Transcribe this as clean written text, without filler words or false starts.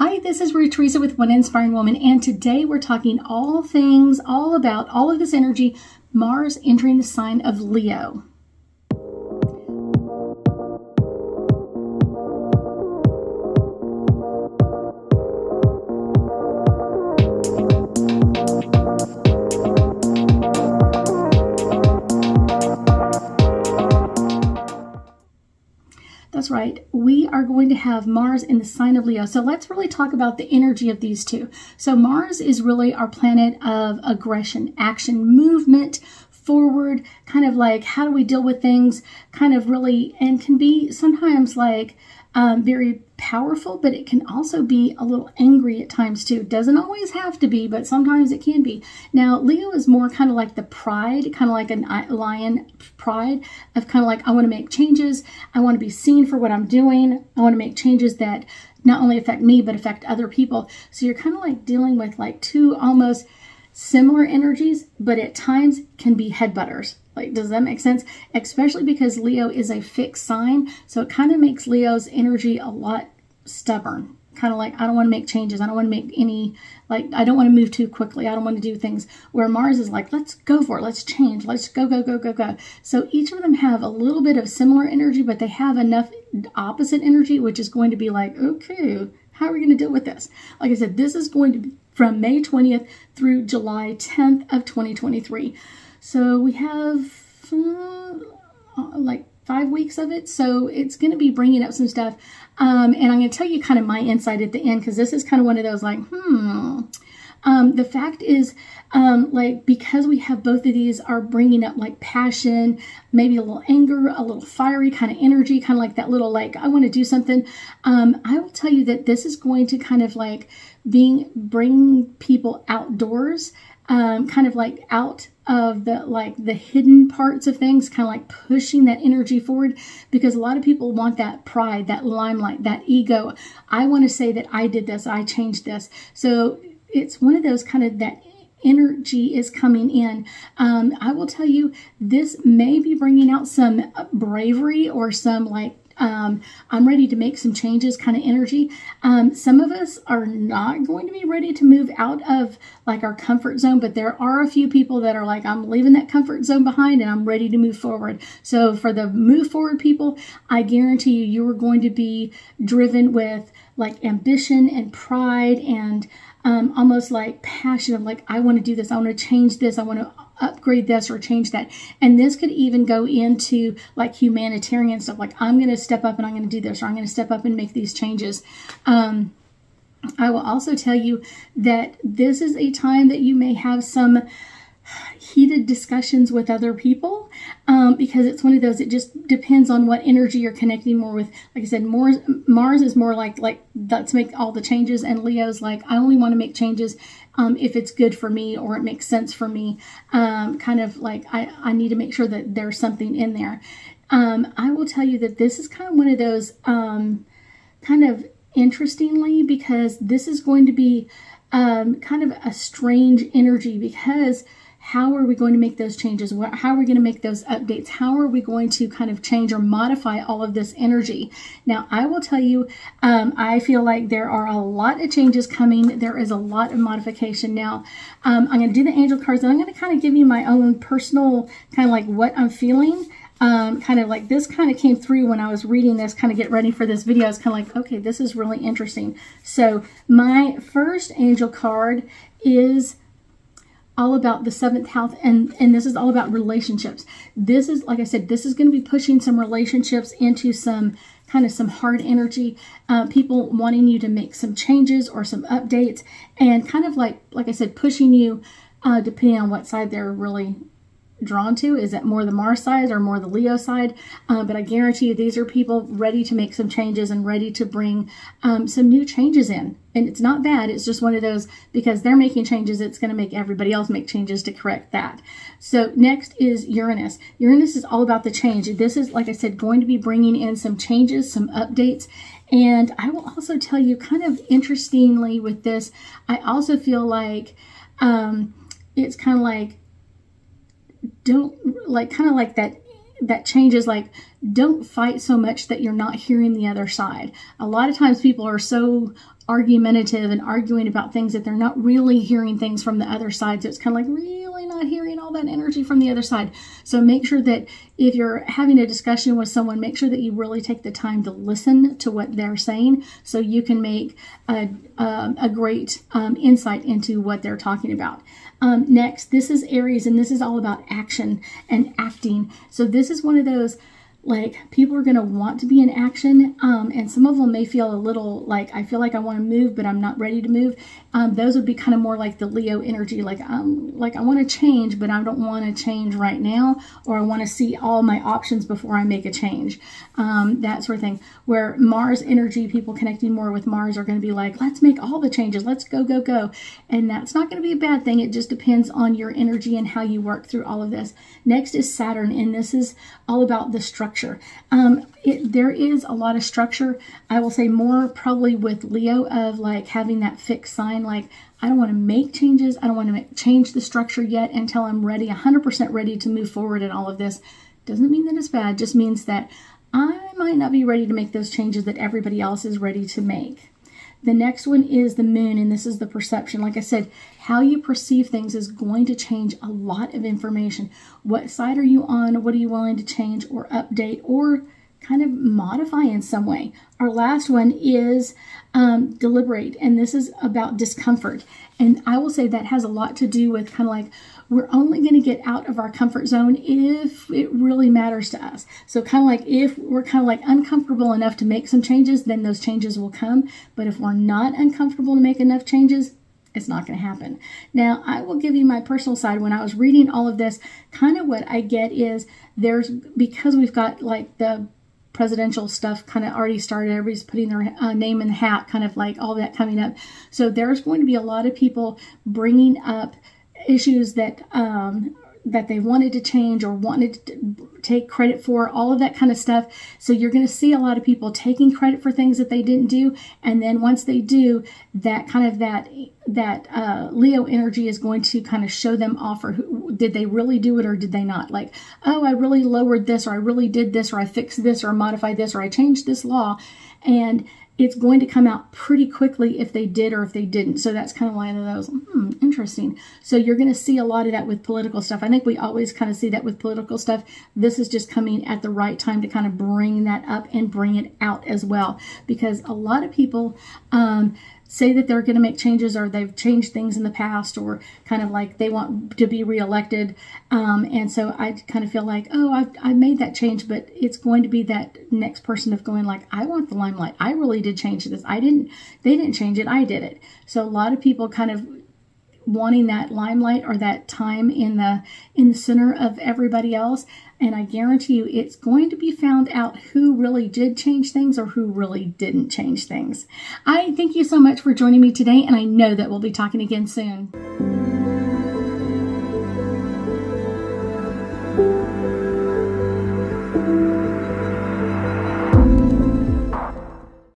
Hi, this is Ruth, Theresa with One Inspiring Woman, and today we're talking all about all of this energy, Mars entering the sign of Leo. That's right. We are going to have Mars in the sign of Leo. So let's really talk about the energy of these two. So Mars is really our planet of aggression, action, movement, forward, kind of like how do we deal with things, kind of really, and can be sometimes like very powerful, but it can also be a little angry at times too. Doesn't always have to be, but sometimes it can be. Now, Leo is more kind of like the pride, kind of like a lion pride of kind of like, I want to make changes. I want to be seen for what I'm doing. I want to make changes that not only affect me, but affect other people. So you're kind of like dealing with like two almost similar energies, but at times can be headbutters. Like, does that make sense? Especially because Leo is a fixed sign. So it kind of makes Leo's energy a lot stubborn. Kind of like, I don't want to make changes. I don't want to make any, like, I don't want to move too quickly. I don't want to do things. Where Mars is like, let's go for it. Let's change. Let's go, go, go, go, go. So each of them have a little bit of similar energy, but they have enough opposite energy, which is going to be like, okay, how are we going to deal with this? Like I said, this is going to be from May 20th through July 10th of 2023. So we have like 5 weeks of it. So it's going to be bringing up some stuff. And I'm going to tell you kind of my insight at the end, because this is kind of one of those like, the fact is, like, because we have both of these are bringing up like passion, maybe a little anger, a little fiery kind of energy, kind of like that little, like, I want to do something. I will tell you that this is going to kind of like bring people outdoors, kind of like out of the hidden parts of things, kind of like pushing that energy forward, because a lot of people want that pride, that limelight, that ego. I want to say that I did this, I changed this. So it's one of those kind of that energy is coming in. I will tell you, this may be bringing out some bravery or some like, I'm ready to make some changes kind of energy. Some of us are not going to be ready to move out of like our comfort zone, but there are a few people that are like, I'm leaving that comfort zone behind and I'm ready to move forward. So for the move forward people, I guarantee you are going to be driven with like ambition and pride and almost like passion of like, I want to do this. I want to change this. I want to upgrade this or change that. And this could even go into like humanitarian stuff. Like, I'm going to step up and I'm going to do this, or I'm going to step up and make these changes. I will also tell you that this is a time that you may have some heated discussions with other people, because it's one of those, it just depends on what energy you're connecting more with. Like I said, Mars is more like let's make all the changes, and Leo's like, I only want to make changes if it's good for me or it makes sense for me. Kind of like, I need to make sure that there's something in there. I will tell you that this is kind of one of those, kind of interestingly, because this is going to be kind of a strange energy, because how are we going to make those changes? How are we going to make those updates? How are we going to kind of change or modify all of this energy? Now, I will tell you, I feel like there are a lot of changes coming. There is a lot of modification. Now, I'm going to do the angel cards, and I'm going to kind of give you my own personal kind of like what I'm feeling. Kind of like this kind of came through when I was reading this, kind of get ready for this video. It's kind of like, okay, this is really interesting. So my first angel card is all about the seventh house, and this is all about relationships. This is, like I said, this is going to be pushing some relationships into some kind of some hard energy, people wanting you to make some changes or some updates, and kind of like I said, pushing you, depending on what side they're really drawn to. Is it more the Mars side or more the Leo side? But I guarantee you, these are people ready to make some changes and ready to bring some new changes in. And it's not bad. It's just one of those, because they're making changes, it's going to make everybody else make changes to correct that. So next is Uranus. Uranus is all about the change. This is, like I said, going to be bringing in some changes, some updates. And I will also tell you, kind of interestingly with this, I also feel like it's kind of like, don't like, kind of like that that changes, like, don't fight so much that you're not hearing the other side. A lot of times people are so argumentative and arguing about things that they're not really hearing things from the other side. So it's kind of like really not hearing all that energy from the other side. So make sure that if you're having a discussion with someone, make sure that you really take the time to listen to what they're saying so you can make a great insight into what they're talking about. Next, this is Aries, and this is all about action and acting. So this is one of those, like, people are going to want to be in action, and some of them may feel a little like, I feel like I want to move, but I'm not ready to move. Those would be kind of more like the Leo energy, like I want to change, but I don't want to change right now, or I want to see all my options before I make a change. That sort of thing. Where Mars energy, people connecting more with Mars are going to be like, let's make all the changes, let's go, go, go. And that's not going to be a bad thing. It just depends on your energy and how you work through all of this. Next is Saturn, and this is all about the structure. There is a lot of structure. I will say more probably with Leo, of like having that fixed sign, like, I don't want to make changes. I don't want to change the structure yet until I'm ready, 100% ready to move forward in all of this. Doesn't mean that it's bad, just means that I might not be ready to make those changes that everybody else is ready to make. The next one is the Moon, and this is the perception. Like I said, how you perceive things is going to change a lot of information. What side are you on? What are you willing to change or update or kind of modify in some way? Our last one is deliberate, and this is about discomfort. And I will say that has a lot to do with kind of like, we're only going to get out of our comfort zone if it really matters to us. So kind of like if we're kind of like uncomfortable enough to make some changes, then those changes will come. But if we're not uncomfortable to make enough changes, it's not going to happen. Now, I will give you my personal side. When I was reading all of this, kind of what I get is because we've got like the presidential stuff kind of already started, everybody's putting their name in the hat, kind of like all that coming up. So there's going to be a lot of people bringing up issues that they wanted to change or wanted to take credit for, all of that kind of stuff. So you're going to see a lot of people taking credit for things that they didn't do, and then once they do, that kind of that Leo energy is going to kind of show them off, or did they really do it or did they not? Like, oh, I really lowered this, or I really did this, or I fixed this, or modified this, or I changed this law, and it's going to come out pretty quickly if they did or if they didn't. So that's kind of one of those, interesting. So you're going to see a lot of that with political stuff. I think we always kind of see that with political stuff. This is just coming at the right time to kind of bring that up and bring it out as well. Because a lot of people say that they're going to make changes, or they've changed things in the past, or kind of like they want to be reelected. And so I kind of feel like, oh, I made that change, but it's going to be that next person of going like, I want the limelight. I really did change this. They didn't change it. I did it. So a lot of people kind of wanting that limelight or that time in the center of everybody else. And I guarantee you it's going to be found out who really did change things or who really didn't change things. I thank you so much for joining me today, and I know that we'll be talking again soon.